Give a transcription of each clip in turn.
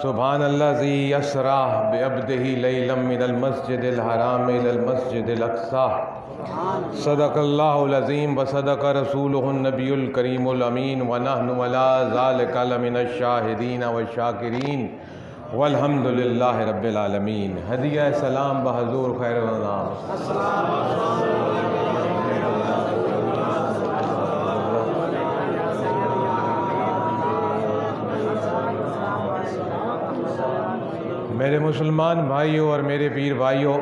سبحان الذی یسری بعبدہ لیلا من المسجد الحرام الی المسجد الاقصی صدق اللہ العظیم وصدق رسولہ النبی الکریم الامین ونحن علی ذلک لمن الشاہدین والشاکرین والحمد للہ رب العالمین۔ ہدیہ سلام بحضور خیر الانام۔ میرے مسلمان بھائیوں اور میرے پیر بھائیوں،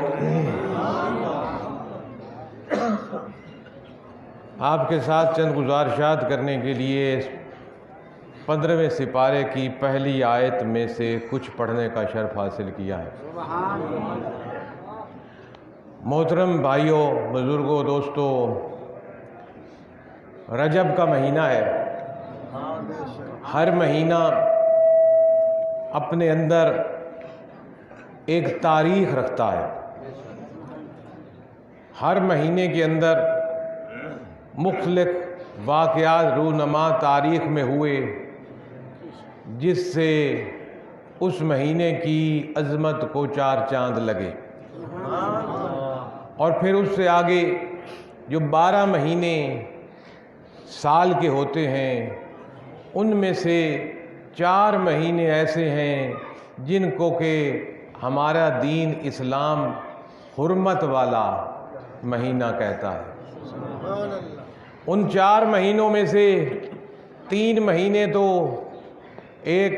آپ کے ساتھ چند گزارشات کرنے کے لیے 15ویں سپارے کی پہلی آیت میں سے کچھ پڑھنے کا شرف حاصل کیا ہے۔ محترم بھائیوں، بزرگوں، دوستوں، رجب کا مہینہ ہے۔ ہر مہینہ اپنے اندر ایک تاریخ رکھتا ہے۔ ہر مہینے کے اندر مختلف واقعات رونما تاریخ میں ہوئے جس سے اس مہینے کی عظمت کو چار چاند لگے، اور پھر اس سے آگے جو 12 مہینے سال کے ہوتے ہیں ان میں سے 4 مہینے ایسے ہیں جن کو کہ ہمارا دین اسلام حرمت والا مہینہ کہتا ہے۔ ان 4 مہینوں میں سے 3 مہینے تو ایک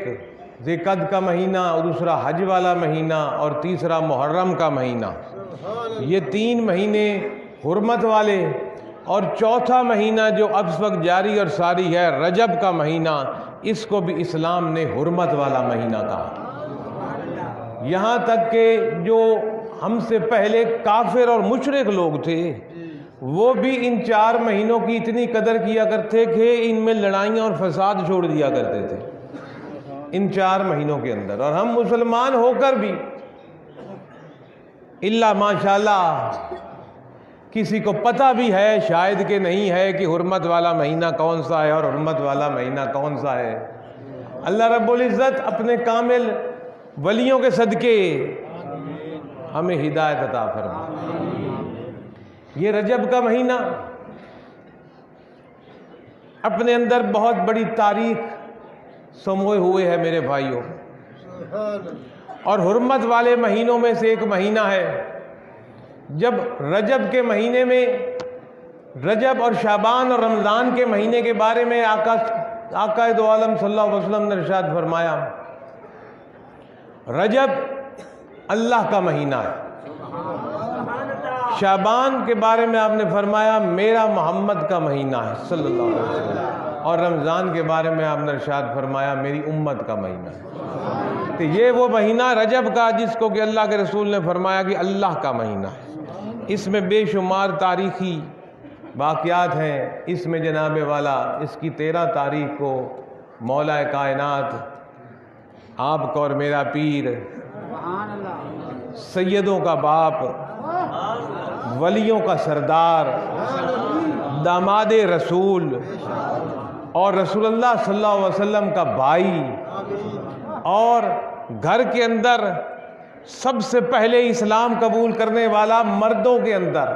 ذی القعدہ کا مہینہ، اور دوسرا حج والا مہینہ، اور تیسرا محرم کا مہینہ، یہ 3 مہینے حرمت والے، اور چوتھا مہینہ جو اب اس وقت جاری اور ساری ہے رجب کا مہینہ، اس کو بھی اسلام نے حرمت والا مہینہ کہا۔ یہاں تک کہ جو ہم سے پہلے کافر اور مشرک لوگ تھے وہ بھی ان 4 مہینوں کی اتنی قدر کیا کرتے کہ ان میں لڑائیاں اور فساد چھوڑ دیا کرتے تھے ان 4 مہینوں کے اندر، اور ہم مسلمان ہو کر بھی اللہ ماشاءاللہ کسی کو پتہ بھی ہے شاید کہ نہیں ہے کہ حرمت والا مہینہ کون سا ہے اور حرمت والا مہینہ کون سا ہے۔ اللہ رب العزت اپنے کامل ولیوں کے صدقے ہمیں ہدایت عطا فرمائے۔ یہ رجب کا مہینہ اپنے اندر بہت بڑی تاریخ سموئے ہوئے ہے میرے بھائیوں، اور حرمت والے مہینوں میں سے ایک مہینہ ہے۔ جب رجب کے مہینے میں، رجب اور شعبان اور رمضان کے مہینے کے بارے میں آقا دو عالم صلی اللہ علیہ وسلم نے ارشاد فرمایا، رجب اللہ کا مہینہ ہے۔ شعبان کے بارے میں آپ نے فرمایا میرا محمد کا مہینہ ہے صلی اللہ علیہ وسلم، اور رمضان کے بارے میں آپ نے ارشاد فرمایا میری امت کا مہینہ ہے۔ تو یہ وہ مہینہ رجب کا جس کو کہ اللہ کے رسول نے فرمایا کہ اللہ کا مہینہ ہے۔ اس میں بے شمار تاریخی واقعات ہیں۔ اس میں جناب والا اس کی 13 تاریخ کو مولا کائنات آپ کا اور میرا پیر، سیدوں کا باپ، ولیوں کا سردار، داماد رسول اور رسول اللہ صلی اللہ علیہ وسلم کا بھائی، اور گھر کے اندر سب سے پہلے اسلام قبول کرنے والا مردوں کے اندر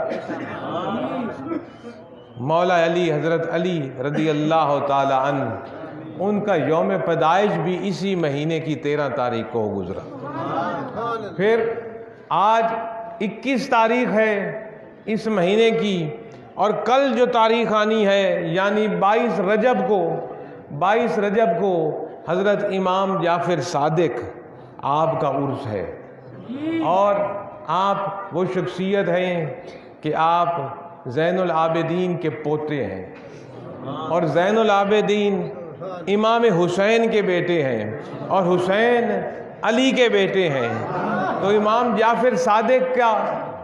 مولا علی، حضرت علی رضی اللہ تعالی عنہ، ان کا یوم پیدائش بھی اسی مہینے کی 13 تاریخ کو گزرا۔ پھر آج 21 تاریخ ہے اس مہینے کی، اور کل جو تاریخ آنی ہے یعنی 22 رجب کو حضرت امام جعفر صادق آپ کا عرس ہے، اور آپ وہ شخصیت ہیں کہ آپ زین العابدین کے پوتے ہیں، اور زین العابدین امام حسین کے بیٹے ہیں، اور حسین علی کے بیٹے ہیں۔ تو امام جعفر صادق کا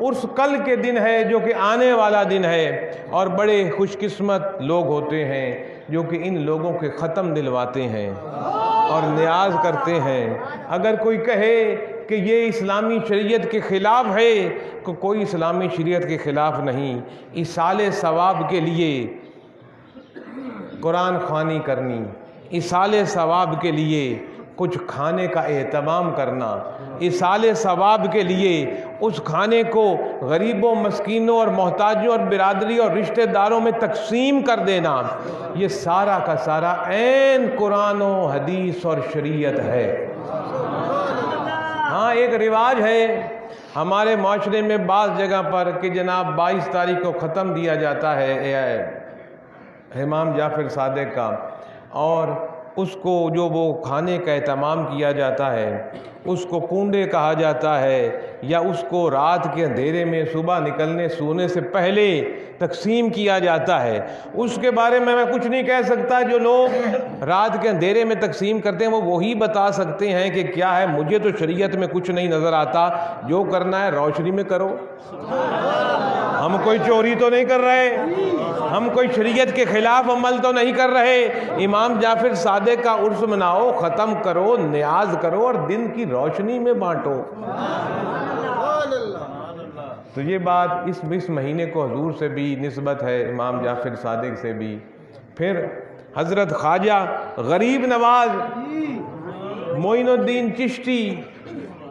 عرس کل کے دن ہے جو کہ آنے والا دن ہے، اور بڑے خوش قسمت لوگ ہوتے ہیں جو کہ ان لوگوں کے ختم دلواتے ہیں اور نیاز کرتے ہیں۔ اگر کوئی کہے کہ یہ اسلامی شریعت کے خلاف ہے تو کوئی اسلامی شریعت کے خلاف نہیں۔ ایصال ثواب کے لیے قرآن خوانی کرنی، ایصال ثواب کے لیے کچھ کھانے کا اہتمام کرنا، ایصال ثواب کے لیے اس کھانے کو غریبوں، مسکینوں اور محتاجوں اور برادری اور رشتہ داروں میں تقسیم کر دینا، یہ سارا کا سارا عین قرآن و حدیث اور شریعت ہے۔ ہاں ایک رواج ہے ہمارے معاشرے میں بعض جگہ پر کہ جناب 22 تاریخ کو ختم دیا جاتا ہے امام جعفر صادق کا، اور اس کو جو وہ کھانے کا اہتمام کیا جاتا ہے اس کو کنڈے کہا جاتا ہے، یا اس کو رات کے اندھیرے میں صبح نکلنے سونے سے پہلے تقسیم کیا جاتا ہے۔ اس کے بارے میں کچھ نہیں کہہ سکتا، جو لوگ رات کے اندھیرے میں تقسیم کرتے ہیں وہ وہی بتا سکتے ہیں کہ کیا ہے۔ مجھے تو شریعت میں کچھ نہیں نظر آتا، جو کرنا ہے روشنی میں کرو، ہم کوئی چوری تو نہیں کر رہے، ہم کوئی شریعت کے خلاف عمل تو نہیں کر رہے۔ امام جعفر صادق کا عرس مناؤ، ختم کرو، نیاز کرو اور دن کی روشنی میں بانٹو۔ تو یہ بات اس مہینے کو حضور سے بھی نسبت ہے، امام جعفر صادق سے بھی۔ پھر حضرت خواجہ غریب نواز معین الدین چشتی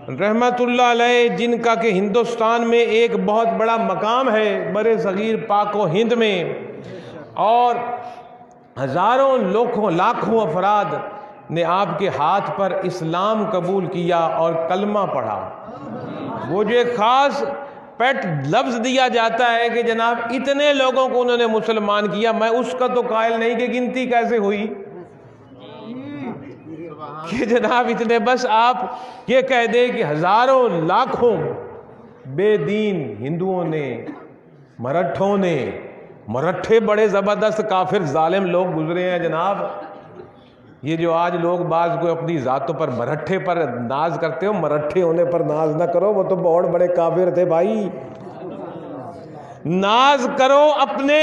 رحمت اللہ علیہ، جن کا کہ ہندوستان میں ایک بہت بڑا مقام ہے برِ صغیر پاک و ہند میں، اور ہزاروں لاکھوں افراد نے آپ کے ہاتھ پر اسلام قبول کیا اور کلمہ پڑھا۔ وہ جو ایک خاص پیٹ لفظ دیا جاتا ہے کہ جناب اتنے لوگوں کو انہوں نے مسلمان کیا، میں اس کا تو قائل نہیں کہ گنتی کیسے ہوئی کہ جناب اتنے، بس آپ یہ کہہ دیں کہ ہزاروں لاکھوں بے دین ہندوؤں نے، مرٹھوں نے، مرٹھے بڑے زبردست کافر ظالم لوگ گزرے ہیں جناب۔ یہ جو آج لوگ بعض کو اپنی ذاتوں پر مرٹھے پر ناز کرتے ہو، مرٹھے ہونے پر ناز نہ کرو، وہ تو بہت بڑے کافر تھے بھائی۔ ناز کرو اپنے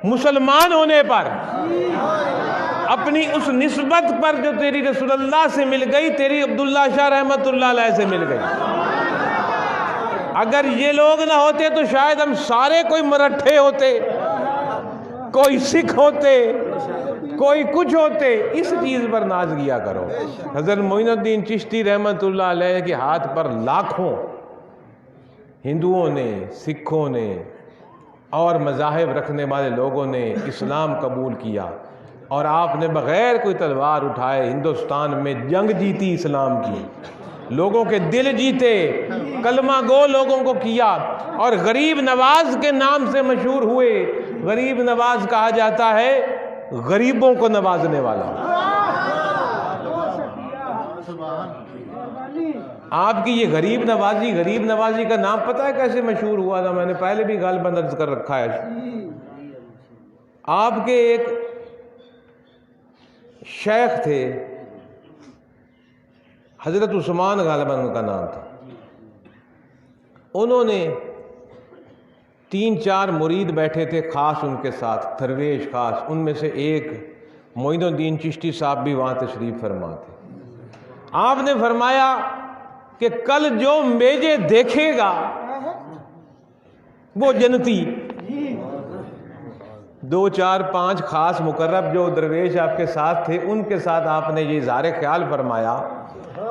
مسلمان ہونے پر، اپنی اس نسبت پر جو تیری رسول اللہ سے مل گئی، تیری عبداللہ شاہ رحمت اللہ علیہ سے مل گئی۔ اگر یہ لوگ نہ ہوتے تو شاید ہم سارے کوئی مرٹھے ہوتے، کوئی سکھ ہوتے، کوئی کچھ ہوتے۔ اس چیز پر ناز کیا کرو۔ حضرت معین الدین چشتی رحمت اللہ علیہ کے ہاتھ پر لاکھوں ہندوؤں نے، سکھوں نے اور مذاہب رکھنے والے لوگوں نے اسلام قبول کیا، اور آپ نے بغیر کوئی تلوار اٹھائے ہندوستان میں جنگ جیتی، اسلام کی، لوگوں کے دل جیتے، کلمہ گو لوگوں کو کیا، اور غریب نواز کے نام سے مشہور ہوئے۔ غریب نواز کہا جاتا ہے غریبوں کو نوازنے والا۔ آپ کی یہ غریب نوازی کا نام پتہ ہے کیسے مشہور ہوا تھا؟ میں نے پہلے بھی غالباً عرض کر رکھا ہے۔ آپ کے ایک شیخ تھے، حضرت عثمان غالباً ان کا نام تھا، انہوں نے 3-4 مرید بیٹھے تھے خاص ان کے ساتھ، درویش خاص، ان میں سے ایک معین الدین چشتی صاحب بھی وہاں تشریف فرما تھے۔ آپ نے فرمایا کہ کل جو میجے دیکھے گا وہ جنتی۔ 2-4-5 خاص مقرب جو درویش آپ کے ساتھ تھے، ان کے ساتھ آپ نے یہ اظہار خیال فرمایا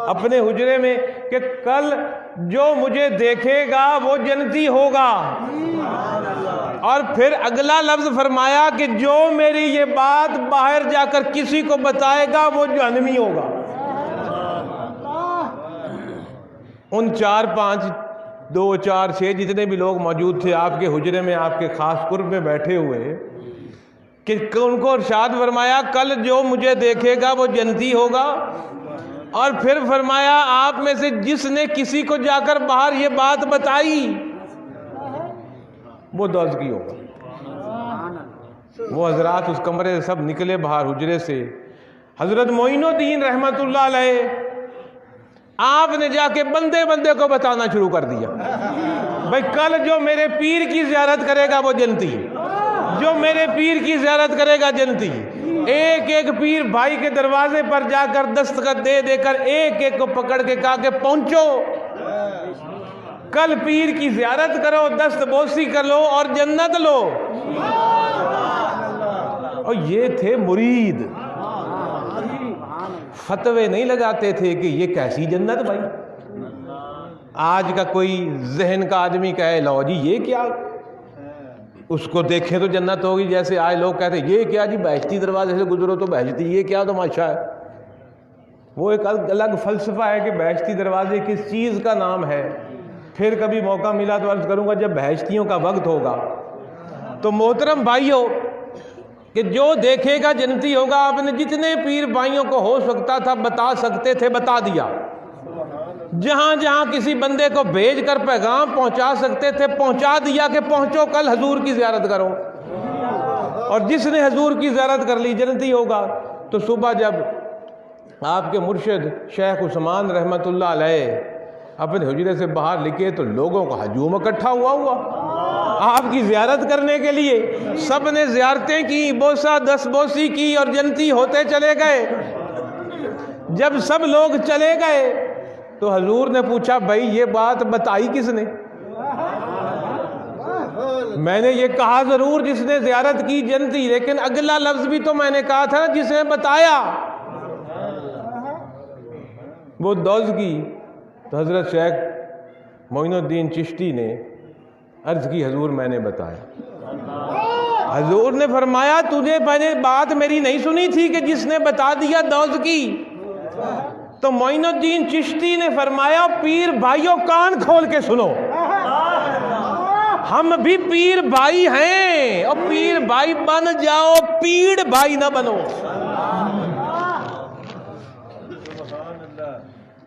اپنے حجرے میں کہ کل جو مجھے دیکھے گا وہ جنتی ہوگا، اور پھر اگلا لفظ فرمایا کہ جو میری یہ بات باہر جا کر کسی کو بتائے گا وہ جہنمی ہوگا۔ ان 4-5 2-4-6 جتنے بھی لوگ موجود تھے آپ کے حجرے میں، آپ کے خاص قرب میں بیٹھے ہوئے، کہ ان کو ارشاد فرمایا کل جو مجھے دیکھے گا وہ جنتی ہوگا، اور پھر فرمایا آپ میں سے جس نے کسی کو جا کر باہر یہ بات بتائی وہ دوزخی ہوگا۔ وہ حضرات اس کمرے سے سب نکلے باہر حجرے سے۔ حضرت معین الدین رحمت اللہ علیہ آپ نے جا کے بندے بندے کو بتانا شروع کر دیا، بھائی کل جو میرے پیر کی زیارت کرے گا وہ جنتی، جو میرے پیر کی زیارت کرے گا جنتی۔ ایک ایک پیر بھائی کے دروازے پر جا کر دستخط دے دے کر ایک ایک کو پکڑ کے کہا کہ پہنچو، کل پیر کی زیارت کرو، دست بوسی کر لو اور جنت لو۔ اور یہ تھے مرید، فتوے نہیں لگاتے تھے کہ یہ کیسی جنت بھائی. آج کا کوئی ذہن کا آدمی کہے لو جی یہ کیا، اس کو دیکھیں تو جنت ہوگی، جیسے آج لوگ کہتے ہیں یہ کیا جی بہشتی دروازے سے گزرو تو بہشتی، یہ کیا تماشا ہے. وہ ایک الگ فلسفہ ہے کہ بہشتی دروازے کس چیز کا نام ہے. پھر کبھی موقع ملا تو عرض کروں گا جب بہشتیوں کا وقت ہوگا. تو محترم بھائیوں، کہ جو دیکھے گا جنتی ہوگا. آپ نے جتنے پیر بھائیوں کو ہو سکتا تھا بتا سکتے تھے بتا دیا. جہاں جہاں کسی بندے کو بھیج کر پیغام پہنچا سکتے تھے پہنچا دیا کہ پہنچو کل حضور کی زیارت کرو. اور جس نے حضور کی زیارت کر لی جنتی ہوگا. تو صبح جب آپ کے مرشد شیخ عثمان رحمۃ اللہ علیہ اپنے حجرے سے باہر لکھے تو لوگوں کا ہجوم اکٹھا ہوا آپ کی زیارت کرنے کے لیے. سب نے زیارتیں کی، بوسہ دس بوسی کی اور جنتی ہوتے چلے گئے. جب سب لوگ چلے گئے تو حضور نے پوچھا بھائی یہ بات بتائی کس نے؟ میں نے یہ کہا ضرور جس نے زیارت کی جنتی، لیکن اگلا لفظ بھی تو میں نے کہا تھا نا جس نے بتایا وہ دوز کی. تو حضرت شیخ معین الدین چشتی نے عرض کی حضور میں نے بتایا. حضور نے فرمایا تجھے میں نے بات میری نہیں سنی تھی کہ جس نے بتا دیا دوز کی؟ تو معین الدین چشتی نے فرمایا پیر بھائیوں کان کھول کے سنو، ہم بھی پیر بھائی ہیں اور پیر بھائی بن جاؤ، پیڑ بھائی نہ بنو.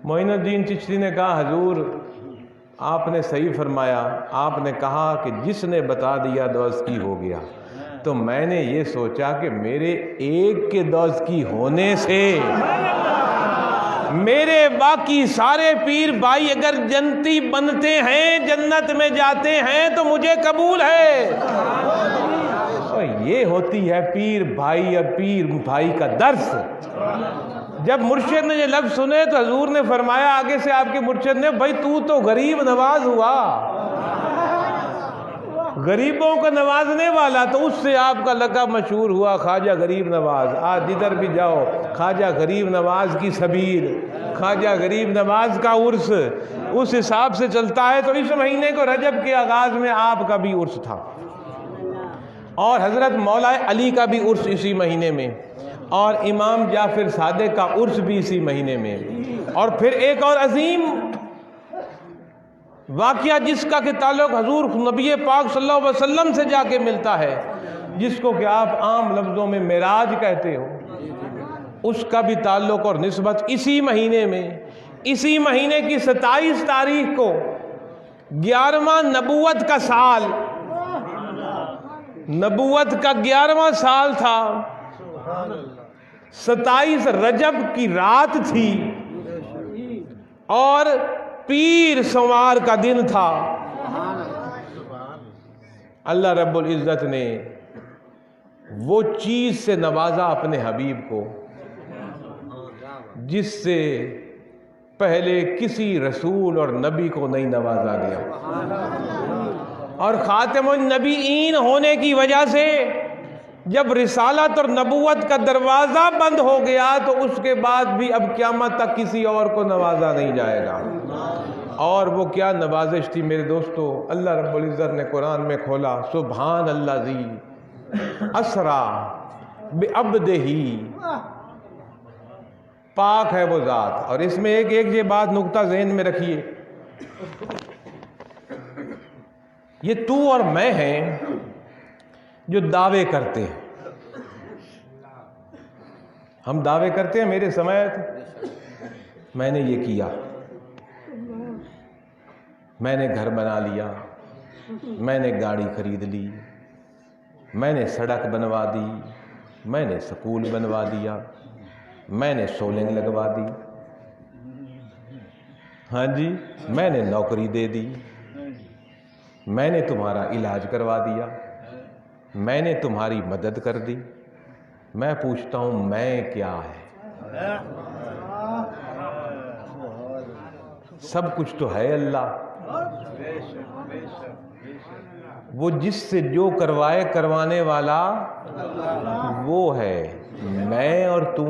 معین الدین چشتی نے کہا حضور آپ نے صحیح فرمایا، آپ نے کہا کہ جس نے بتا دیا دوز کی ہو گیا. تو میں نے یہ سوچا کہ میرے ایک کے دوز کی ہونے سے میرے باقی سارے پیر بھائی اگر جنتی بنتے ہیں جنت میں جاتے ہیں تو مجھے قبول ہے. اور یہ ہوتی ہے پیر بھائی اور پیر بھائی کا درس. جب مرشد نے یہ لفظ سنے تو حضور نے فرمایا آگے سے آپ کے مرشد نے بھائی تو غریب نواز ہوا، غریبوں کو نوازنے والا، تو اس سے آپ کا لقب مشہور ہوا خواجہ غریب نواز. آج جدھر بھی جاؤ خواجہ غریب نواز کی سبیل، خواجہ غریب نواز کا عرس اس حساب سے چلتا ہے. تو اس مہینے کو رجب کے آغاز میں آپ کا بھی عرس تھا اور حضرت مولا علی کا بھی عرس اسی مہینے میں، اور امام جعفر صادق کا عرس بھی اسی مہینے میں. اور پھر ایک اور عظیم واقعہ جس کا کہ تعلق حضور نبی پاک صلی اللہ علیہ وسلم سے جا کے ملتا ہے، جس کو کہ آپ عام لفظوں میں معراج کہتے ہو، اس کا بھی تعلق اور نسبت اسی مہینے میں، اسی مہینے کی 27 تاریخ کو 11واں نبوت کا سال، نبوت کا 11واں سال تھا. 27 رجب کی رات تھی اور پیر سوار کا دن تھا. اللہ رب العزت نے وہ چیز سے نوازا اپنے حبیب کو جس سے پہلے کسی رسول اور نبی کو نہیں نوازا گیا. اور خاتم النبیین ہونے کی وجہ سے جب رسالت اور نبوت کا دروازہ بند ہو گیا تو اس کے بعد بھی اب قیامت تک کسی اور کو نوازا نہیں جائے گا. اور وہ کیا نوازش تھی میرے دوستو. اللہ رب العزت نے قرآن میں کھولا سبحان الذی اسرا بعبدہ، پاک ہے وہ ذات. اور اس میں ایک یہ بات نقطہ ذہن میں رکھیے، یہ تو اور میں ہیں جو دعوے کرتے ہیں. ہم دعوے کرتے ہیں میرے سمیت میں نے یہ کیا، میں نے گھر بنا لیا، میں نے گاڑی خرید لی، میں نے سڑک بنوا دی، میں نے سکول بنوا دیا، میں نے سولنگ لگوا دی، ہاں جی میں نے نوکری دے دی، میں نے تمہارا علاج کروا دیا، میں نے تمہاری مدد کر دی. میں پوچھتا ہوں میں کیا ہے؟ سب کچھ تو ہے اللہ. وہ جس سے جو کروائے کروانے والا وہ ہے. میں اور تو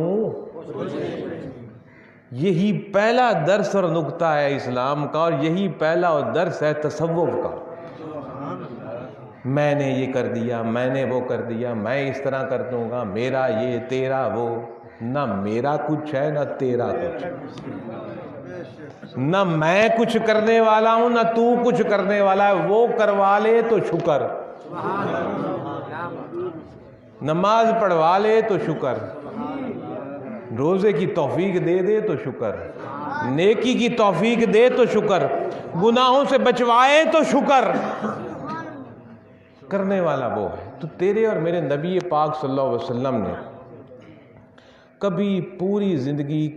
یہی پہلا درس اور نقطہ ہے اسلام کا، اور یہی پہلا درس ہے تصوف کا۔ میں نے یہ کر دیا، میں نے وہ کر دیا، میں اس طرح کر دوں گا، میرا یہ تیرا وہ۔ نہ میرا کچھ ہے نہ تیرا کچھ، نہ میں کچھ کرنے والا ہوں نہ تو کچھ کرنے والا ہے۔ وہ کروا لے تو شکر، نماز پڑھوا لے تو شکر، روزے کی توفیق دے دے تو شکر، نیکی کی توفیق دے تو شکر، گناہوں سے بچوائے تو شکر، کرنے والا وہ ہے۔ تو تیرے اور میرے نبی پاک صلی اللہ علیہ وسلم نے کبھی پوری زندگی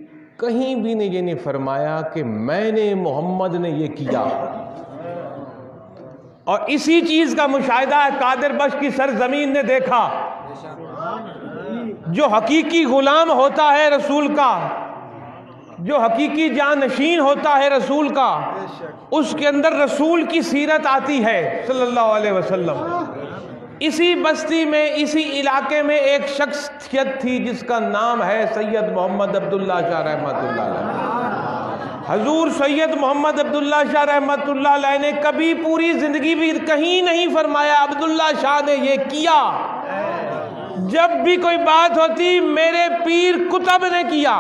کہیں بھی نے یہ نہیں فرمایا کہ میں نے محمد نے یہ کیا۔ اور اسی چیز کا مشاہدہ ہے قادر بخش کی سرزمین نے دیکھا۔ جو حقیقی غلام ہوتا ہے رسول کا، جو حقیقی جانشین ہوتا ہے رسول کا، اس کے اندر رسول کی سیرت آتی ہے صلی اللہ علیہ وسلم۔ اسی بستی میں، اسی علاقے میں ایک شخصیت تھی جس کا نام ہے سید محمد عبداللہ شاہ رحمۃ اللہ علیہ۔ حضور سید محمد عبداللہ شاہ رحمۃ اللہ علیہ نے کبھی پوری زندگی بھی کہیں نہیں فرمایا عبداللہ شاہ نے یہ کیا۔ جب بھی کوئی بات ہوتی میرے پیر کتب نے کیا۔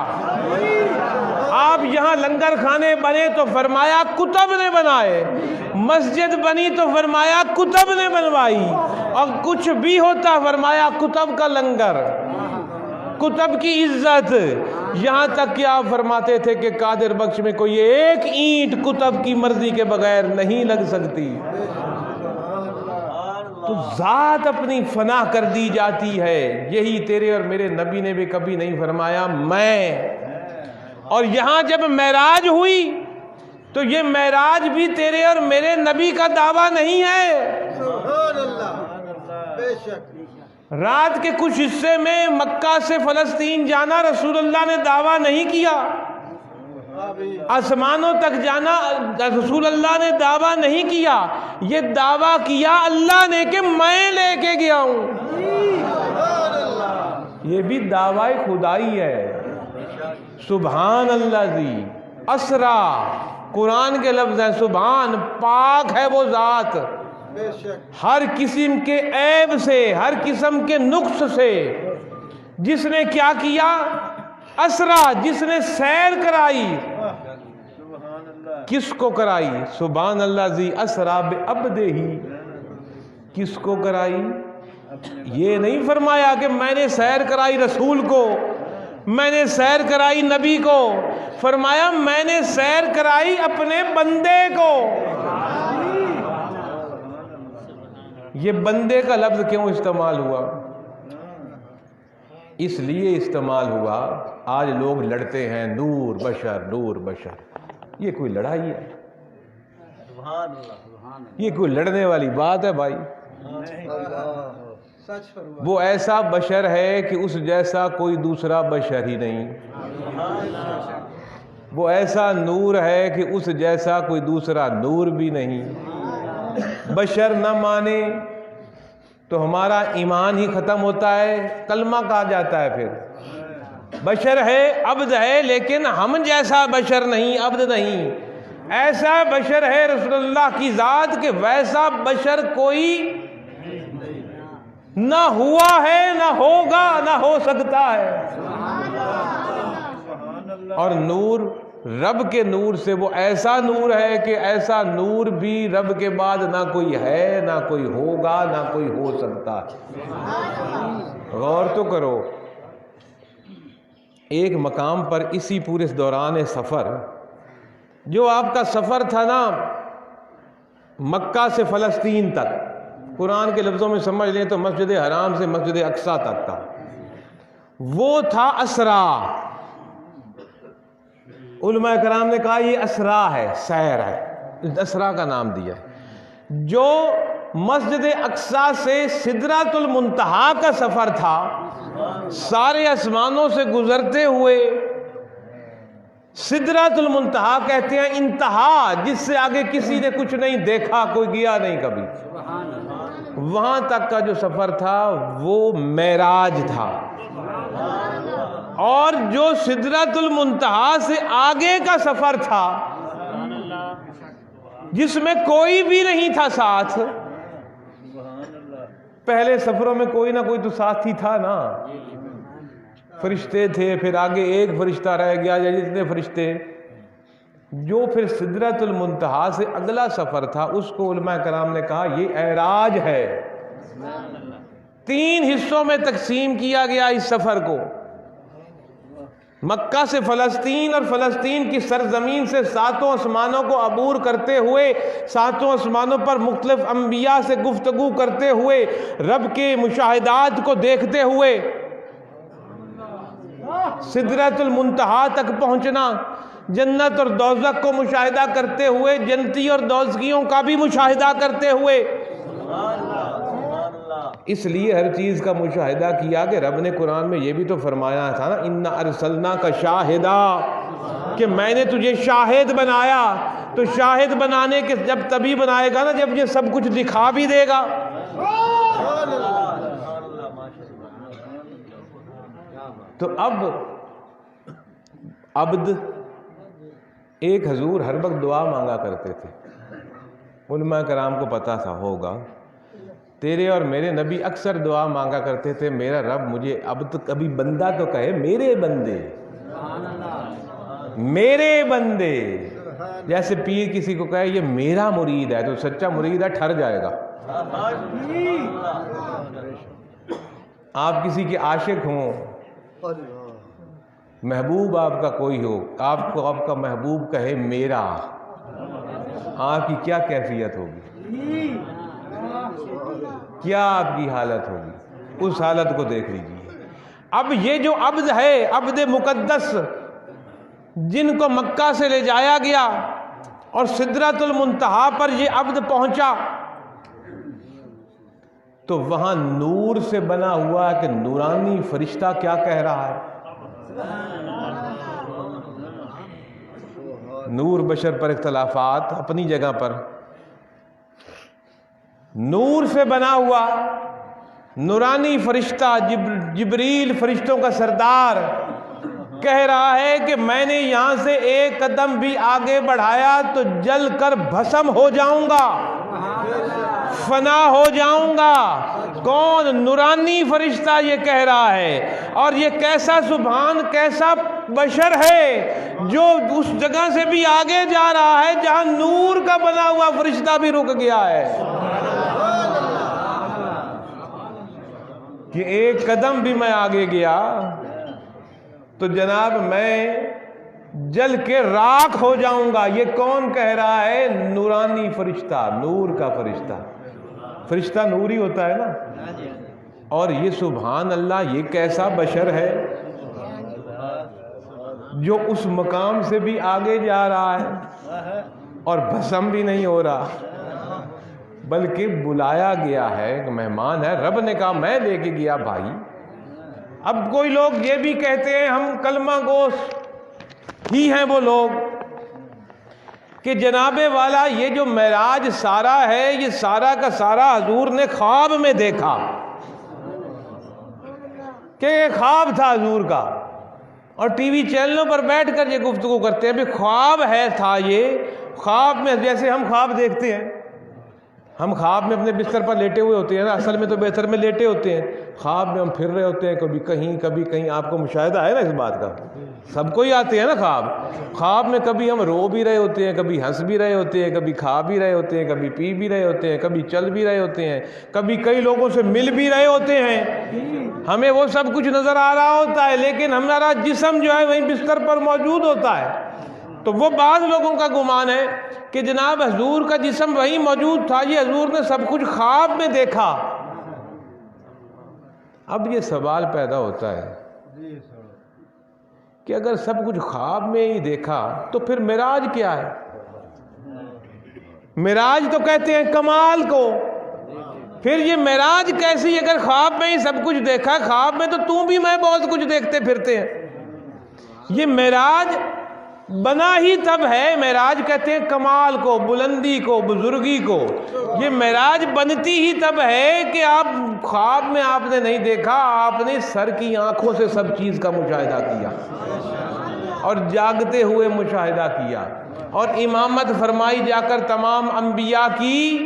آپ یہاں لنگر خانے بنے تو فرمایا کتب نے بنائے، مسجد بنی تو فرمایا کتب نے بنوائی، اور کچھ بھی ہوتا فرمایا کتب کا لنگر، کتب کی عزت۔ یہاں تک کہ آپ فرماتے تھے کہ قادر بخش میں کوئی ایک اینٹ کتب کی مرضی کے بغیر نہیں لگ سکتی۔ تو ذات اپنی فنا کر دی جاتی ہے۔ یہی تیرے اور میرے نبی نے بھی کبھی نہیں فرمایا میں۔ اور یہاں جب معراج ہوئی تو یہ معراج بھی تیرے اور میرے نبی کا دعویٰ نہیں ہے۔ سبحان اللہ، بے شک۔ رات کے کچھ حصے میں مکہ سے فلسطین جانا رسول اللہ نے دعویٰ نہیں کیا۔ آسمانوں تک جانا رسول اللہ نے دعویٰ نہیں کیا، یہ دعویٰ کیا اللہ نے کہ میں لے کے گیا ہوں۔ یہ بھی دعویٰ خدائی ہے۔ سبحان اللہ ذی اسرا، قرآن کے لفظ ہیں، سبحان، پاک ہے وہ ذات ہر قسم کے عیب سے، ہر قسم کے نقص سے۔ جس نے کیا کیا؟ اسرا، جس نے سیر کرائی۔ کس کو کرائی؟ سبحان اللہ ذی اسرا بعبدہ، کس کو کرائی؟ یہ نہیں فرمایا کہ میں نے سیر کرائی رسول کو، میں نے سیر کرائی نبی کو، فرمایا میں نے سیر کرائی اپنے بندے کو۔ یہ بندے کا لفظ کیوں استعمال ہوا؟ اس لیے استعمال ہوا، آج لوگ لڑتے ہیں نور بشر نور بشر، یہ کوئی لڑائی ہے؟ یہ کوئی لڑنے والی بات ہے بھائی؟ وہ ایسا بشر ہے کہ اس جیسا کوئی دوسرا بشر ہی نہیں۔ وہ ایسا نور ہے کہ اس جیسا کوئی دوسرا نور بھی نہیں۔ بشر نہ مانے تو ہمارا ایمان ہی ختم ہوتا ہے، کلمہ کہا جاتا ہے۔ پھر بشر ہے، عبد ہے، لیکن ہم جیسا بشر نہیں، عبد نہیں۔ ایسا بشر ہے رسول اللہ کی ذات کہ ویسا بشر کوئی نہ ہوا ہے، نہ ہوگا، نہ ہو سکتا ہے۔ اور نور رب کے نور سے وہ ایسا نور ہے کہ ایسا نور بھی رب کے بعد نہ کوئی ہے، نہ کوئی ہوگا، نہ کوئی ہو سکتا۔ غور تو کرو، ایک مقام پر اسی پورے دوران سفر، جو آپ کا سفر تھا نا مکہ سے فلسطین تک، قرآن کے لفظوں میں سمجھ لیں تو مسجد حرام سے مسجد اقصیٰ تک کا، وہ تھا اسرا۔ علماء کرام نے کہا یہ اسرا ہے، سیر ہے، اسرا کا نام دیا ہے۔ جو مسجد اقصیٰ سے سدرۃ المنتہا کا سفر تھا، سارے آسمانوں سے گزرتے ہوئے سدرۃ المنتہا کہتے ہیں انتہا، جس سے آگے کسی نے کچھ نہیں دیکھا، کوئی گیا نہیں کبھی، وہاں تک کا جو سفر تھا وہ معراج تھا۔ اور جو سدرۃ المنتہا سے آگے کا سفر تھا جس میں کوئی بھی نہیں تھا ساتھ، پہلے سفروں میں کوئی نہ کوئی تو ساتھی تھا نا، فرشتے تھے، پھر آگے ایک فرشتہ رہ گیا یا جتنے فرشتے، جو پھر سدرۃ المنتہا سے اگلا سفر تھا اس کو علماء کرام نے کہا یہ اعراج ہے۔ 3 حصوں میں تقسیم کیا گیا اس سفر کو، مکہ سے فلسطین اور فلسطین کی سرزمین سے 7 آسمانوں کو عبور کرتے ہوئے، 7 آسمانوں پر مختلف انبیاء سے گفتگو کرتے ہوئے، رب کے مشاہدات کو دیکھتے ہوئے سدرۃ المنتہا تک پہنچنا، جنت اور دوزخ کو مشاہدہ کرتے ہوئے، جنتی اور دوزخیوں کا بھی مشاہدہ کرتے ہوئے، اس لیے ہر چیز کا مشاہدہ کیا کہ رب نے قرآن میں یہ بھی تو فرمایا تھا نا اِنَّا أَرْسَلْنَاكَ شَاهِدًا، کہ میں نے تجھے شاہد بنایا۔ تو شاہد بنانے کے جب تبھی بنائے گا نا جب یہ سب کچھ دکھا بھی دے گا۔ تو اب عبد ایک حضور ہر وقت دعا مانگا کرتے تھے، علماء کرام کو پتا تھا ہوگا، تیرے اور میرے نبی اکثر دعا مانگا کرتے تھے میرا رب مجھے عبد، کبھی بندہ تو کہے میرے بندے، میرے بندے، جیسے پیر کسی کو کہے یہ میرا مرید ہے تو سچا مرید ہے ٹھر جائے گا۔ آپ کسی کے عاشق ہوں، محبوب آپ کا کوئی ہو، آپ کو آپ کا محبوب کہے میرا، آپ کی کیا کیفیت ہوگی، کیا آپ کی حالت ہوگی؟ اس حالت کو دیکھ لیجیے۔ اب یہ جو عبد ہے، عبد مقدس، جن کو مکہ سے لے جایا گیا اور سدرۃ المنتہا پر یہ عبد پہنچا تو وہاں نور سے بنا ہوا کہ نورانی فرشتہ کیا کہہ رہا ہے۔ نور بشر پر اختلافات اپنی جگہ پر، نور سے بنا ہوا نورانی فرشتہ جبریل فرشتوں کا سردار کہہ رہا ہے کہ میں نے یہاں سے ایک قدم بھی آگے بڑھایا تو جل کر بھسم ہو جاؤں گا، فنا ہو جاؤں گا۔ کون؟ نورانی فرشتہ یہ کہہ رہا ہے۔ اور یہ کیسا سبحان، کیسا بشر ہے جو اس جگہ سے بھی آگے جا رہا ہے جہاں نور کا بنا ہوا فرشتہ بھی رک گیا ہے، کہ ایک قدم بھی میں آگے گیا تو جناب میں جل کے راکھ ہو جاؤں گا۔ یہ کون کہہ رہا ہے؟ نورانی فرشتہ، نور کا فرشتہ۔ فرشتہ نور ہی ہوتا ہے نا۔ اور یہ سبحان اللہ، یہ کیسا بشر ہے جو اس مقام سے بھی آگے جا رہا ہے اور بھسم بھی نہیں ہو رہا، بلکہ بلایا گیا ہے کہ مہمان ہے۔ رب نے کہا میں لے کے گیا بھائی۔ اب کوئی لوگ یہ بھی کہتے ہیں ہم کلمہ گوش ہی ہیں وہ لوگ کہ جناب والا یہ جو معراج سارا ہے یہ سارا کا سارا حضور نے خواب میں دیکھا، کہ یہ خواب تھا حضور کا، اور ٹی وی چینلوں پر بیٹھ کر یہ گفتگو کرتے ہیں بھی خواب ہے تھا۔ یہ خواب میں جیسے ہم خواب دیکھتے ہیں، ہم خواب میں اپنے بستر پر لیٹے ہوئے ہوتے ہیں نا، اصل میں تو بستر میں لیٹے ہوتے ہیں، خواب میں ہم پھر رہے ہوتے ہیں، کبھی کہیں کبھی کہیں۔ آپ کو مشاہدہ ہے نا اس بات کا، سب کو ہی آتے ہیں نا خواب۔ خواب میں کبھی ہم رو بھی رہے ہوتے ہیں، کبھی ہنس بھی رہے ہوتے ہیں، کبھی کھا بھی رہے ہوتے ہیں، کبھی پی بھی رہے ہوتے ہیں، کبھی چل بھی رہے ہوتے ہیں، کبھی کئی لوگوں سے مل بھی رہے ہوتے ہیں۔ ہمیں وہ سب کچھ نظر آ رہا ہوتا ہے، لیکن ہمارا جسم جو ہے وہیں بستر پر موجود ہوتا ہے۔ تو وہ بعض لوگوں کا گمان ہے کہ جناب حضور کا جسم وہیں موجود تھا، یہ حضور نے سب کچھ خواب میں دیکھا۔ اب یہ سوال پیدا ہوتا ہے کہ اگر سب کچھ خواب میں ہی دیکھا تو پھر معراج کیا ہے؟ معراج تو کہتے ہیں کمال کو، پھر یہ معراج کیسی؟ اگر خواب میں ہی سب کچھ دیکھا، خواب میں تو بھی میں بہت کچھ دیکھتے پھرتے ہیں۔ یہ معراج بنا ہی تب ہے، معراج کہتے ہیں کمال کو، بلندی کو، بزرگی کو، یہ معراج بنتی ہی تب ہے کہ آپ خواب میں آپ نے نہیں دیکھا، آپ نے سر کی آنکھوں سے سب چیز کا مشاہدہ کیا اور جاگتے ہوئے مشاہدہ کیا، اور امامت فرمائی جا کر تمام انبیاء کی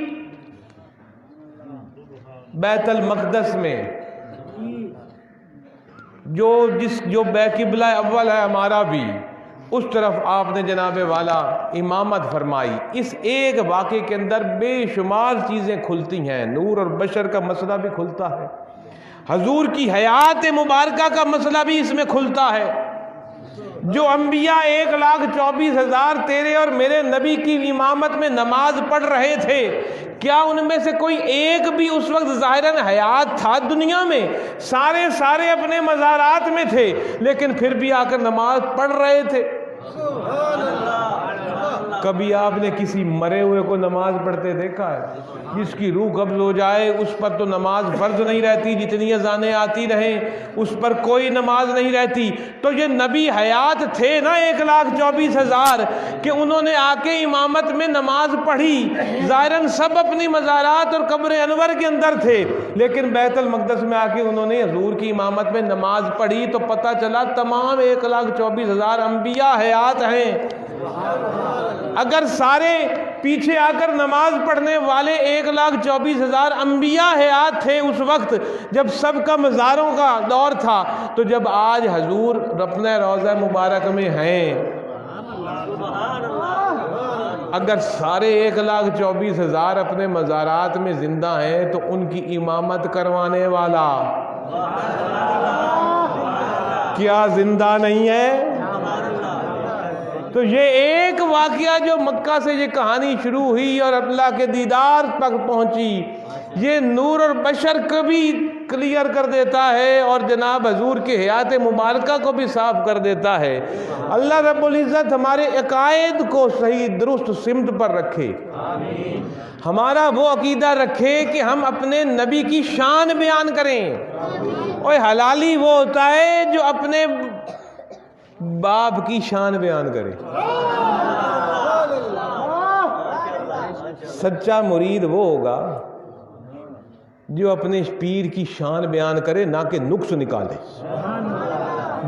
بیت المقدس میں، جو قبلہ اول ہے ہمارا بھی، اس طرف آپ نے جناب والا امامت فرمائی۔ اس ایک واقعے کے اندر بے شمار چیزیں کھلتی ہیں، نور اور بشر کا مسئلہ بھی کھلتا ہے، حضور کی حیات مبارکہ کا مسئلہ بھی اس میں کھلتا ہے۔ جو انبیاء 1,24,000 تیرے اور میرے نبی کی امامت میں نماز پڑھ رہے تھے، کیا ان میں سے کوئی ایک بھی اس وقت ظاہراً حیات تھا دنیا میں؟ سارے اپنے مزارات میں تھے، لیکن پھر بھی آ کر نماز پڑھ رہے تھے۔ کبھی آپ نے کسی مرے ہوئے کو نماز پڑھتے دیکھا ہے؟ جس کی روح قبض ہو جائے اس پر تو نماز فرض نہیں رہتی، جتنی اذانیں آتی رہیں اس پر کوئی نماز نہیں رہتی۔ تو یہ نبی حیات تھے نا 1,24,000 کہ انہوں نے آ کے امامت میں نماز پڑھی، ظاہراً سب اپنی مزارات اور قبر انور کے اندر تھے، لیکن بیت المقدس میں آ کے انہوں نے حضور کی امامت میں نماز پڑھی، تو پتہ چلا تمام 1,24,000 انبیاء حیات ہیں۔ اگر سارے پیچھے آ کر نماز پڑھنے والے 1,24,000 انبیاء حیات تھے اس وقت جب سب کا مزاروں کا دور تھا، تو جب آج حضور اپنے روضہ مبارک میں ہیں، اگر سارے 1,24,000 اپنے مزارات میں زندہ ہیں تو ان کی امامت کروانے والا کیا زندہ نہیں ہے؟ تو یہ ایک واقعہ جو مکہ سے یہ کہانی شروع ہوئی اور اللہ کے دیدار تک پہنچی، یہ نور اور بشر کو بھی کلیئر کر دیتا ہے اور جناب حضور کے حیات مبارکہ کو بھی صاف کر دیتا ہے۔ اللہ رب العزت ہمارے عقائد کو صحیح درست سمت پر رکھے، ہمارا وہ عقیدہ رکھے کہ ہم اپنے نبی کی شان بیان کریں۔ اور حلالی وہ ہوتا ہے جو اپنے باپ کی شان بیان کرے، سچا مرید وہ ہوگا جو اپنے پیر کی شان بیان کرے، نہ کہ نقص نکالے۔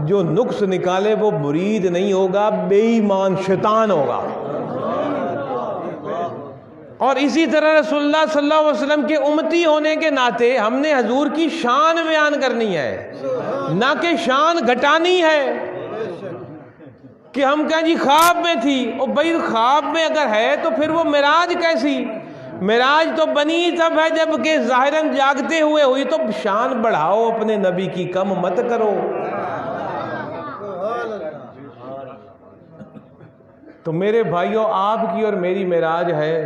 جو نقص نکالے وہ مرید نہیں ہوگا، بے ایمان شیطان ہوگا۔ اور اسی طرح رسول اللہ صلی اللہ علیہ وسلم کے امتی ہونے کے ناطے ہم نے حضور کی شان بیان کرنی ہے، نہ کہ شان گھٹانی ہے کہ ہم کہیں جی خواب میں تھی۔ اور بھائی خواب میں اگر ہے تو پھر وہ معراج کیسی؟ معراج تو بنی تب ہے جب کہ ظاہراً جاگتے ہوئے ہوئی، تو شان بڑھاؤ اپنے نبی کی، کم مت کرو۔ تو میرے بھائیوں، آپ کی اور میری معراج ہے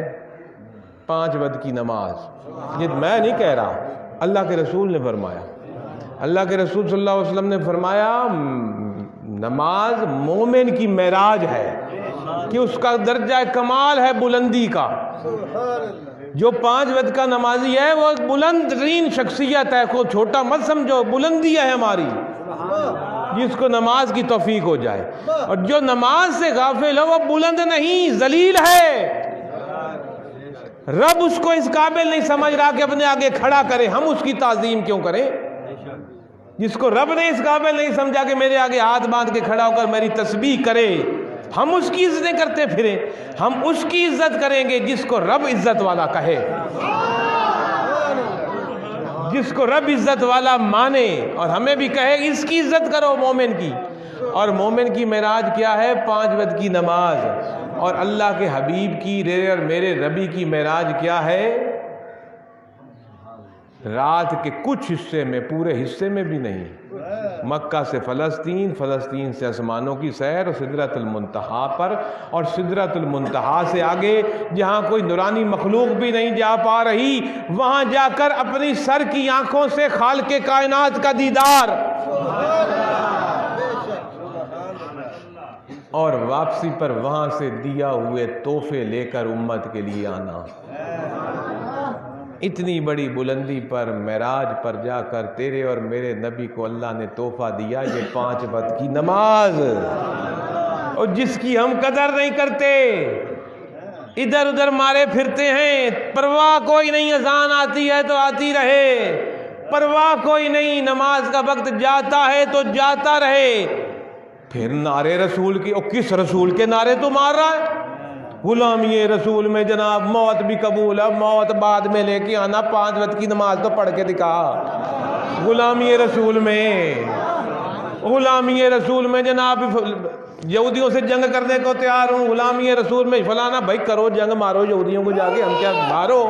5 وقت کی نماز۔ یہ میں نہیں کہہ رہا، اللہ کے رسول نے فرمایا۔ اللہ کے رسول صلی اللہ علیہ وسلم نے فرمایا نماز مومن کی معراج ہے کہ اس کا درجہ کمال ہے بلندی کا۔ جو 5 وقت کا نمازی ہے وہ بلند ترین شخصیت ہے، کو چھوٹا مت سمجھو، بلندی ہے ہماری، جس کو نماز کی توفیق ہو جائے۔ اور جو نماز سے غافل ہو وہ بلند نہیں، ذلیل ہے۔ رب اس کو اس قابل نہیں سمجھ رہا کہ اپنے آگے کھڑا کرے، ہم اس کی تعظیم کیوں کریں؟ جس کو رب نے اس قابل نہیں سمجھا کہ میرے آگے ہاتھ باندھ کے کھڑا ہو کر میری تسبیح کرے، ہم اس کی عزتیں کرتے پھریں۔ ہم اس کی عزت کریں گے جس کو رب عزت والا کہے، جس کو رب عزت والا مانے، اور ہمیں بھی کہے اس کی عزت کرو مومن کی۔ اور مومن کی معراج کیا ہے؟ 5 وقت کی نماز۔ اور اللہ کے حبیب کی، میرے اور میرے ربی کی معراج کیا ہے؟ رات کے کچھ حصے میں، پورے حصے میں بھی نہیں، مکہ سے فلسطین، فلسطین سے آسمانوں کی سیر، اور سدرۃ المنتہا پر، اور سدرۃ المنتہا سے آگے جہاں کوئی نورانی مخلوق بھی نہیں جا پا رہی، وہاں جا کر اپنی سر کی آنکھوں سے خالق کائنات کا دیدار، اور واپسی پر وہاں سے دیا ہوئے تحفے لے کر امت کے لیے آنا۔ اتنی بڑی بلندی پر معراج پر جا کر تیرے اور میرے نبی کو اللہ نے تحفہ دیا، یہ 5 وقت کی نماز۔ اور جس کی ہم قدر نہیں کرتے، ادھر ادھر مارے پھرتے ہیں، پرواہ کوئی نہیں، اذان آتی ہے تو آتی رہے، پرواہ کوئی نہیں، نماز کا وقت جاتا ہے تو جاتا رہے، پھر نعرے رسول کی، اور کس رسول کے نعرے تو مار رہا ہے؟ غلامی رسول میں جناب موت بھی قبول ہے، موت بعد میں لے کے آنا، 5 وقت کی نماز تو پڑھ کے دکھا۔ غلامی رسول میں، غلامی رسول میں جناب یہودیوں سے جنگ کرنے کو تیار ہوں، غلامی رسول میں فلانا، بھائی کرو جنگ، مارو یہودیوں کو جا کے، ہم کیا، مارو،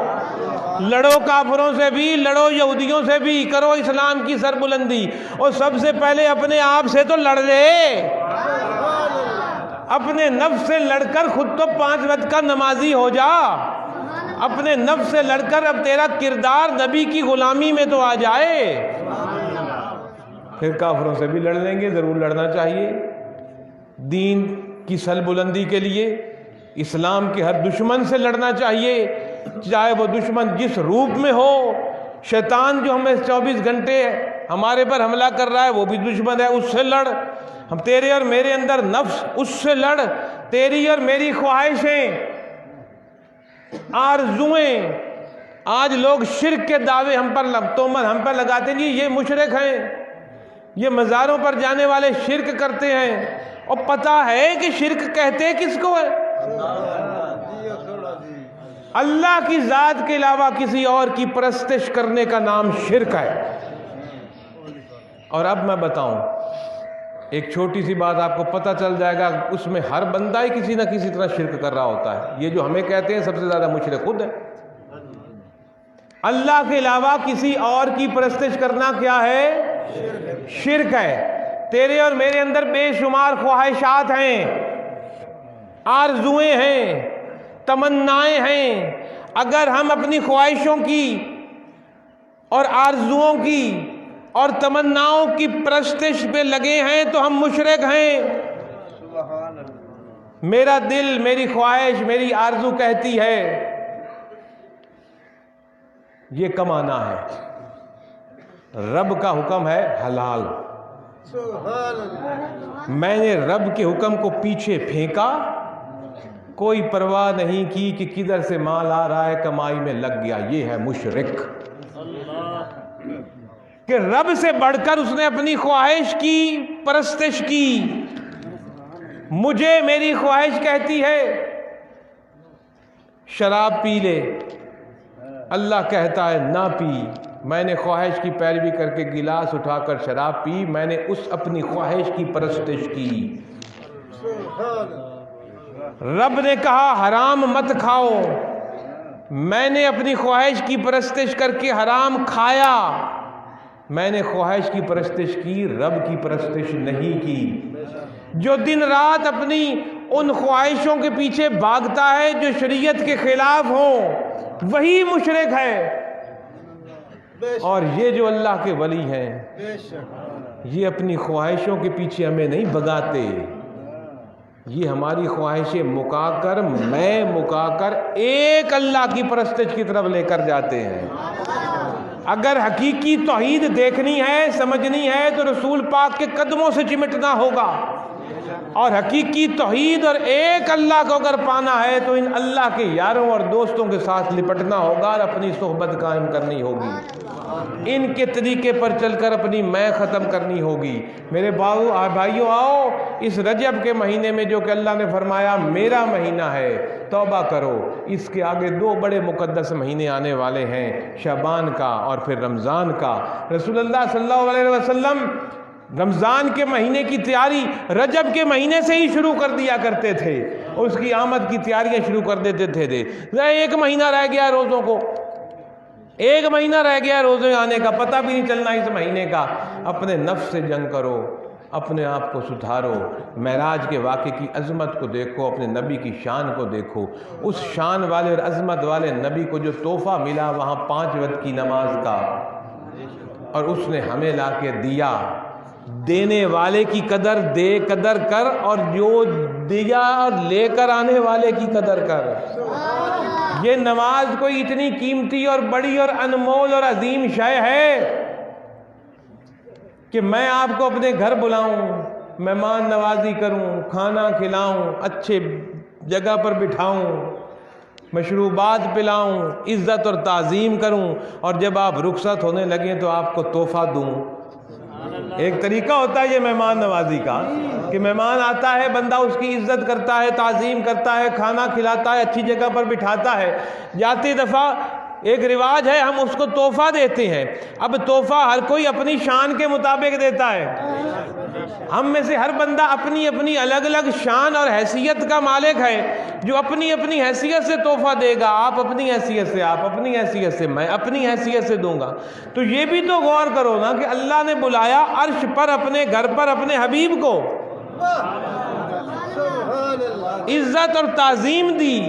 لڑو کافروں سے بھی، لڑو یہودیوں سے بھی، کرو اسلام کی سربلندی، اور سب سے پہلے اپنے آپ سے تو لڑ لے، اپنے نفس سے لڑ کر خود تو 5 وقت کا نمازی ہو جا، اپنے نفس سے لڑ کر اب تیرا کردار نبی کی غلامی میں تو آ جائے، پھر کافروں سے بھی لڑ لیں گے، ضرور لڑنا چاہیے، دین کی سر بلندی کے لیے اسلام کے ہر دشمن سے لڑنا چاہیے، چاہے وہ دشمن جس روپ میں ہو، شیطان جو ہمیں 24 گھنٹے ہمارے پر حملہ کر رہا ہے وہ بھی دشمن ہے، اس سے لڑ، ہم تیرے اور میرے اندر نفس، اس سے لڑ، تیری اور میری خواہشیں، آرزویں، آج لوگ شرک کے دعوے ہم پر لگاتے ہیں، یہ مشرک ہیں، یہ مزاروں پر جانے والے شرک کرتے ہیں، اور پتہ ہے کہ شرک کہتے کس کو ہے؟ اللہ کی ذات کے علاوہ کسی اور کی پرستش کرنے کا نام شرک ہے۔ اور اب میں بتاؤں ایک چھوٹی سی بات، آپ کو پتہ چل جائے گا، اس میں ہر بندہ ہی کسی نہ کسی طرح شرک کر رہا ہوتا ہے، یہ جو ہمیں کہتے ہیں سب سے زیادہ مشرک خود ہے۔ اللہ کے علاوہ کسی اور کی پرستش کرنا کیا ہے؟ شرک ہے۔ تیرے اور میرے اندر بے شمار خواہشات ہیں، آرزویں ہیں، تمنائیں ہیں، اگر ہم اپنی خواہشوں کی اور آرزوؤں کی اور تمناؤں کی پرستش پہ لگے ہیں تو ہم مشرک ہیں۔ میرا دل، میری خواہش، میری آرزو کہتی ہے یہ کمانا ہے، رب کا حکم ہے حلال، میں نے رب کے حکم کو پیچھے پھینکا، کوئی پرواہ نہیں کی کہ کدھر سے مال آ رہا ہے، کمائی میں لگ گیا، یہ ہے مشرک، کہ رب سے بڑھ کر اس نے اپنی خواہش کی پرستش کی۔ مجھے میری خواہش کہتی ہے شراب پی لے، اللہ کہتا ہے نہ پی، میں نے خواہش کی پیروی کر کے گلاس اٹھا کر شراب پی، میں نے اس اپنی خواہش کی پرستش کی۔ رب نے کہا حرام مت کھاؤ، میں نے اپنی خواہش کی پرستش کر کے حرام کھایا، میں نے خواہش کی پرستش کی، رب کی پرستش نہیں کی۔ جو دن رات اپنی ان خواہشوں کے پیچھے بھاگتا ہے جو شریعت کے خلاف ہوں، وہی مشرک ہے۔ اور یہ جو اللہ کے ولی ہیں، یہ اپنی خواہشوں کے پیچھے ہمیں نہیں بھگاتے، یہ ہماری خواہشیں مکا کر ایک اللہ کی پرستش کی طرف لے کر جاتے ہیں۔ اگر حقیقی توحید دیکھنی ہے، سمجھنی ہے، تو رسول پاک کے قدموں سے چمٹنا ہوگا، اور حقیقی توحید اور ایک اللہ کو اگر پانا ہے تو ان اللہ کے یاروں اور دوستوں کے ساتھ لپٹنا ہوگا اور اپنی صحبت قائم کرنی ہوگی، ان کے طریقے پر چل کر اپنی میں ختم کرنی ہوگی۔ میرے بھائیوں، آؤ اس رجب کے مہینے میں جو کہ اللہ نے فرمایا میرا مہینہ ہے، توبہ کرو۔ اس کے آگے 2 بڑے مقدس مہینے آنے والے ہیں، شعبان کا اور پھر رمضان کا۔ رسول اللہ صلی اللہ علیہ وسلم رمضان کے مہینے کی تیاری رجب کے مہینے سے ہی شروع کر دیا کرتے تھے، اس کی آمد کی تیاریاں شروع کر دیتے تھے۔ 1 مہینہ رہ گیا روزوں کو، 1 مہینہ رہ گیا روزے آنے کا، پتہ بھی نہیں چلنا اس مہینے کا۔ اپنے نفس سے جنگ کرو، اپنے آپ کو سدھارو، معراج کے واقعے کی عظمت کو دیکھو، اپنے نبی کی شان کو دیکھو، اس شان والے اور عظمت والے نبی کو جو تحفہ ملا وہاں 5 وقت کی نماز کا، اور اس نے ہمیں لا کے دیا۔ دینے والے کی قدر کر، اور جو دیا اور لے کر آنے والے کی قدر کر۔ یہ نماز کوئی اتنی قیمتی اور بڑی اور انمول اور عظیم شے ہے کہ میں آپ کو اپنے گھر بلاؤں، مہمان نوازی کروں، کھانا کھلاؤں، اچھے جگہ پر بٹھاؤں، مشروبات پلاؤں، عزت اور تعظیم کروں، اور جب آپ رخصت ہونے لگیں تو آپ کو تحفہ دوں۔ ایک طریقہ ہوتا ہے یہ مہمان نوازی کا کہ مہمان آتا ہے، بندہ اس کی عزت کرتا ہے، تعظیم کرتا ہے، کھانا کھلاتا ہے، اچھی جگہ پر بٹھاتا ہے، جاتی دفعہ ایک رواج ہے ہم اس کو تحفہ دیتے ہیں۔ اب تحفہ ہر کوئی اپنی شان کے مطابق دیتا ہے، ہم میں سے ہر بندہ اپنی اپنی الگ الگ شان اور حیثیت کا مالک ہے، جو اپنی اپنی حیثیت سے تحفہ دے گا، آپ اپنی حیثیت سے، آپ اپنی حیثیت سے، میں اپنی حیثیت سے دوں گا۔ تو یہ بھی تو غور کرو نا کہ اللہ نے بلایا عرش پر اپنے گھر پر اپنے حبیب کو، عزت اور تعظیم دی،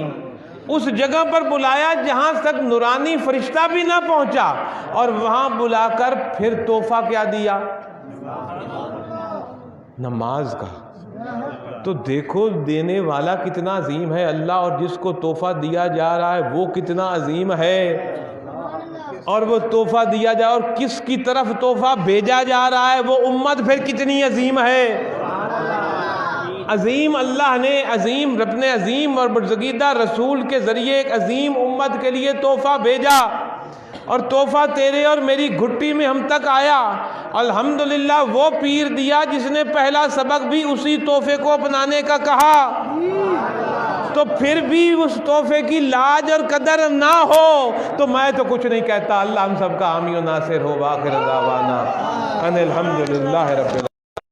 اس جگہ پر بلایا جہاں تک نورانی فرشتہ بھی نہ پہنچا، اور وہاں بلا کر پھر تحفہ کیا دیا؟ نماز کا۔ تو دیکھو دینے والا کتنا عظیم ہے اللہ، اور جس کو تحفہ دیا جا رہا ہے وہ کتنا عظیم ہے، اور وہ تحفہ دیا جا اور کس کی طرف تحفہ بھیجا جا رہا ہے وہ امت پھر کتنی عظیم ہے۔ عظیم اللہ نے عظیم رب نے عظیم اور برگزیدہ رسول کے ذریعے ایک عظیم امت کے لیے تحفہ بھیجا، اور تحفہ تیرے اور میری گھٹی میں ہم تک آیا۔ الحمدللہ وہ پیر دیا جس نے پہلا سبق بھی اسی تحفے کو اپنانے کا کہا، تو پھر بھی اس تحفے کی لاج اور قدر نہ ہو تو میں تو کچھ نہیں کہتا۔ اللہ ہم سب کا حامی و ناصر ہو۔ وآخر دعوانا ان الحمدللہ رب العالمین۔